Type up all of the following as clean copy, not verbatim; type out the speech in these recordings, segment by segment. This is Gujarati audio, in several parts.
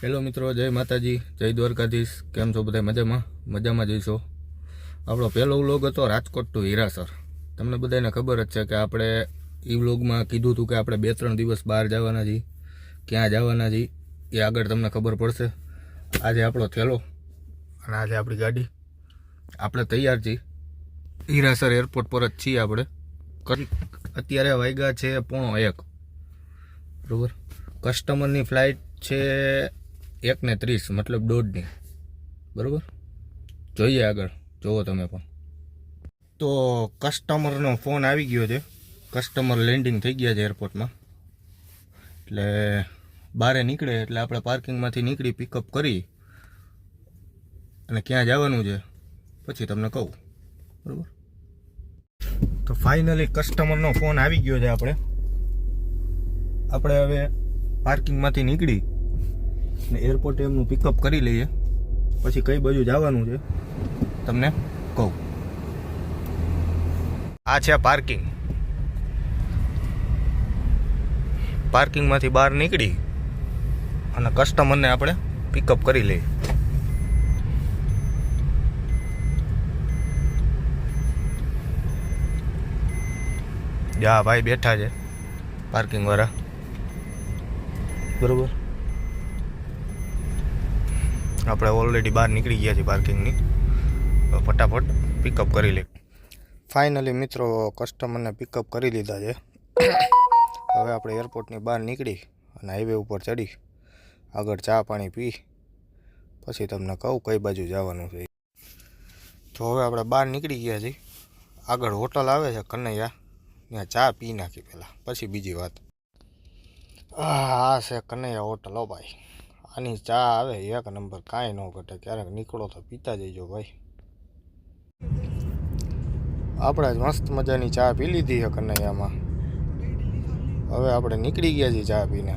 હેલો મિત્રો, જય માતાજી, જય દ્વારકાધીશ. કેમ છો બધા? મજામાં? મજામાં જઈશો. આપણો પહેલો વ્લોગ હતો રાજકોટ ટુ હીરાસર. તમને બધાને ખબર જ છે કે આપણે એ વ્લોગમાં કીધું હતું કે આપણે 2-3 દિવસ બહાર જવાના છીએ. ક્યાં જવાના છીએ એ આગળ તમને ખબર પડશે. આજે આપણો થેલો અને આજે આપણી ગાડી, આપણે તૈયાર છીએ. હીરાસર એરપોર્ટ પર જ છીએ આપણે. અત્યારે વાગ્યા છે 1:30, બરાબર. કસ્ટમરની ફ્લાઇટ છે 1:30, મતલબ 1:30ની, બરાબર. જોઈએ આગળ, જુઓ તમે પણ. તો કસ્ટમરનો ફોન આવી ગયો છે. કસ્ટમર લેન્ડિંગ થઈ ગયા છે એરપોર્ટમાં. એટલે બહાર નીકળે એટલે આપણે પાર્કિંગમાંથી નીકળી પિકઅપ કરી અને ક્યાં જવાનું છે પછી તમને કહું, બરાબર. તો ફાઇનલી કસ્ટમરનો ફોન આવી ગયો છે. આપણે હવે પાર્કિંગમાંથી નીકળી ને એરપોર્ટે એમનું પિકઅપ કરી લઈએ, પછી કઈ બાજુ જવાનું છે તમને કહું. આ છે પાર્કિંગ. પાર્કિંગમાંથી બહાર નીકળી અને કસ્ટમરને આપણે પિકઅપ કરી લઈએ. જા ભાઈ બેઠા છે પાર્કિંગ વાળા, બરોબર. આપણે ઓલરેડી બહાર નીકળી ગયા છીએ પાર્કિંગની. ફટાફટ પિકઅપ કરી લે. ફાઇનલી મિત્રો કસ્ટમરને પિકઅપ કરી લીધા છે. હવે આપણે એરપોર્ટની બહાર નીકળી અને હાઈવે ઉપર ચડી આગળ ચા પાણી પી પછી તમને કહું કઈ બાજુ જવાનું છે. તો હવે આપણે બહાર નીકળી ગયા છીએ. આગળ હોટલ આવે છે કનૈયા, ત્યાં ચા પી નાખી પહેલાં, પછી બીજી વાત. આ છે કનૈયા હોટલ. હો ભાઈ, આની ચા આવે એક નંબર, કાંઈ ન ઘટે. ક્યારેક નીકળો તો પીતા જઈજો ભાઈ. આપણે મસ્ત મજાની ચા પી લીધી છે કનૈયામાં. હવે આપણે નીકળી ગયા છીએ ચા પીને.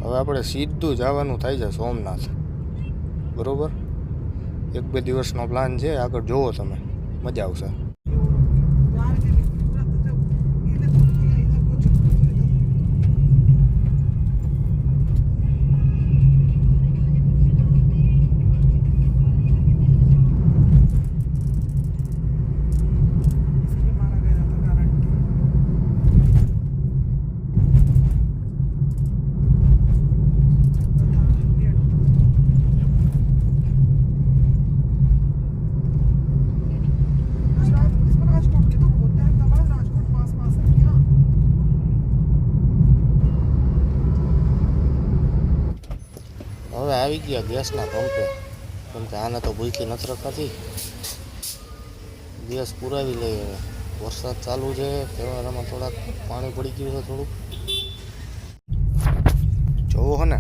હવે આપણે સીધું જવાનું થાય છે સોમનાથ, બરાબર. 1-2 દિવસનો પ્લાન છે, આગળ જોવો તમે, મજા આવશે. હવે આવી ગયા ગેસના પંપે, કેમ કે આને તો ભૂખી નથી રખાતી. ગેસ પુરાવી લઈએ. વરસાદ ચાલુ છે, તહેવારમાં થોડાક પાણી પડી ગયું છે થોડુંક. જોવો હો ને,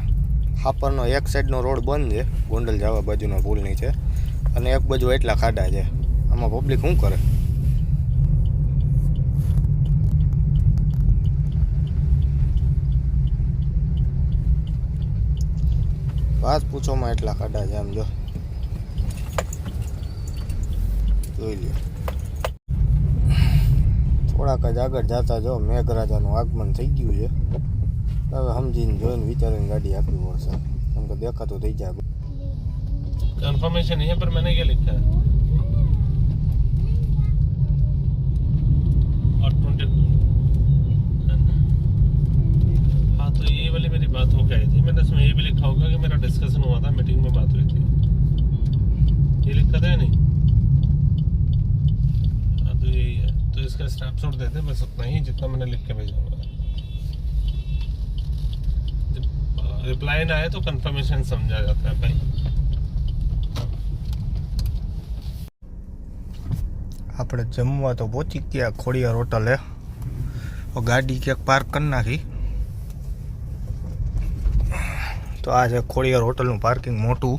હાપરનો એક સાઈડનો રોડ બંધ છે, ગોંડલ જવા બાજુનો પુલ નીચે, અને એક બાજુ એટલા ખાડા છે. આમાં પબ્લિક શું કરે? વાત પૂછોમાં એટલા ખાડા છે. આમ જો, જોઈ લ્યો. થોડાક જ આગળ જતા જો મેઘરાજાનું આગમન થઈ ગયું છે. હવે સમજીને જોઈને વિચારીને ગાડી આપવી પડશે, કેમ કે દેખાતું થઈ જાય. कंफर्मेशन है पर मैंने क्या लिखा है और 20। हाँ तो ये वाली मेरी बात हो गई थी, मैंने इसमें ये भी लिखा होगा कि मेरा डिस्कशन हुआ था, मीटिंग में बात हुई थी, ये लिखा था या नहीं? हाँ तो यही है, तो इसका स्नैपशॉट देते बस उतना ही जितना मैंने लिख के भेजा हुआ है. जब रिप्लाई ना आए तो कंफर्मेशन समझा जाता है भाई. આપણે જમવા તો પહોંચી ગયા ખોડિયાર હોટલે. ગાડી ક્યાંક પાર્ક કરી નાખી. તો આ છે ખોડિયાર હોટલનું પાર્કિંગ મોટું.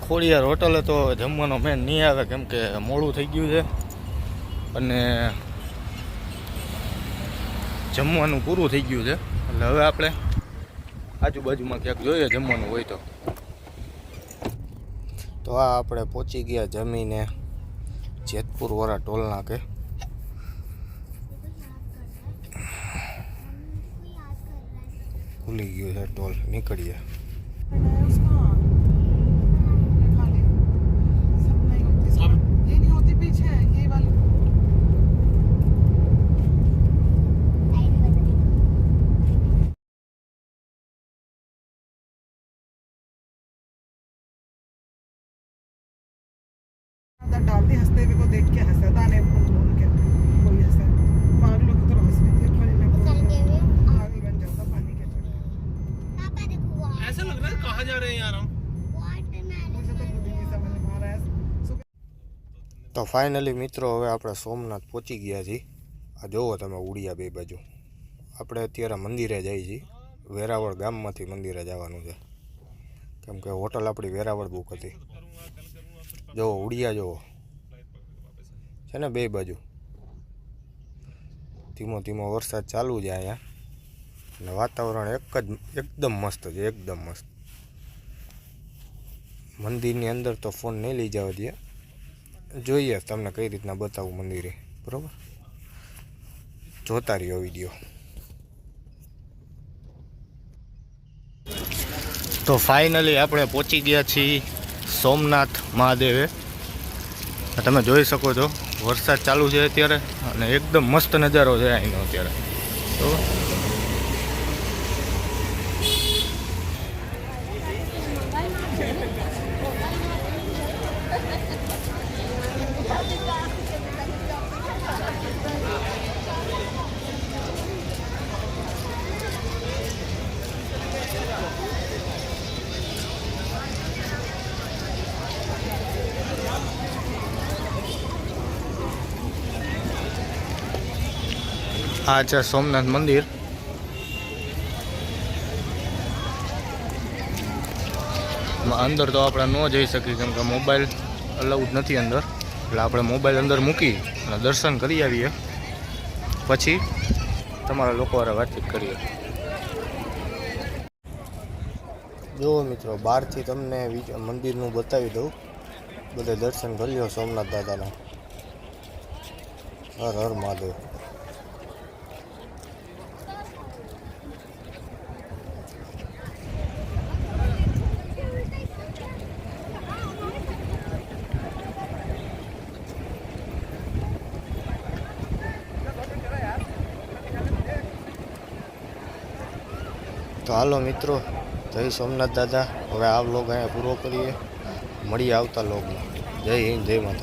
ખોડિયાર હોટલે તો જમવાનો મેન નહીં આવે, કેમ કે મોડું થઈ ગયું છે અને જમવાનું પૂરું થઈ ગયું છે. એટલે હવે આપણે આજુબાજુમાં ક્યાંક જોઈએ જમવાનું હોય તો. તો આ આપણે પહોંચી ગયા જમીને જેતપુર વાળા ટોલ નાકે ભૂલી ગયો છે ટોલ, નીકળીએ. ये नहीं होती पीछे ये वाली डालती हंसते हुए को देख के हंसा था ने बोल के कोई हंसा पागलों की तरह हंस रही थी पर इन्हें पागल बन जाता पानी के चक्कर ऐसा लग रहा है कहाँ जा रहे हैं यार हम? मुझे तो खुद ही नहीं समझ में आ रहा है તો ફાઇનલી મિત્રો હવે આપણે સોમનાથ પહોંચી ગયા છીએ. આ જોવો તમે ઉડિયા બે બાજુ. આપણે અત્યારે મંદિરે જઈએ છીએ. વેરાવળ ગામમાંથી મંદિરે જવાનું છે, કેમ કે હોટલ આપણી વેરાવળ બુક હતી. જોવો ઉડિયા જોવો છે ને બે બાજુ. ધીમો ધીમો વરસાદ ચાલુ છે અહીંયા, અને વાતાવરણ એકદમ મસ્ત છે, એકદમ મસ્ત. મંદિરની અંદર તો ફોન નહીં લઈ જવા દે, જોઈએ તમને કઈ રીતના બતાવું મંદિરે, બરાબર? જોતા રહ્યો વિડીયો. તો ફાઇનલી આપણે પહોંચી ગયા છીએ સોમનાથ મહાદેવે. તમે જોઈ શકો છો વરસાદ ચાલુ છે અત્યારે, અને એકદમ મસ્ત નજારો છે અહીંનો અત્યારે, બરાબર? આ છે સોમનાથ મંદિર. અંદર તો આપણે ન જઈ શકીએ કેમ કે મોબાઈલ અલાઉડ નથી અંદર, એટલે આપણે મોબાઈલ અંદર મૂકી અને દર્શન કરી આવીએ, પછી તમારા લોકો વાળા વાતચીત કરીએ. જુઓ મિત્રો, બહારથી તમને મંદિરનું બતાવી દઉં. બધે દર્શન કરી લો સોમનાથ દાદાના. હર હર મહાદેવ. તો હાલો મિત્રો, જય સોમનાથ દાદા. હવે આ વ્લોગ અહીંયા પૂરો કરીએ, મળીએ આવતા વ્લોગમાં. જય હિન્દ, જય માતા.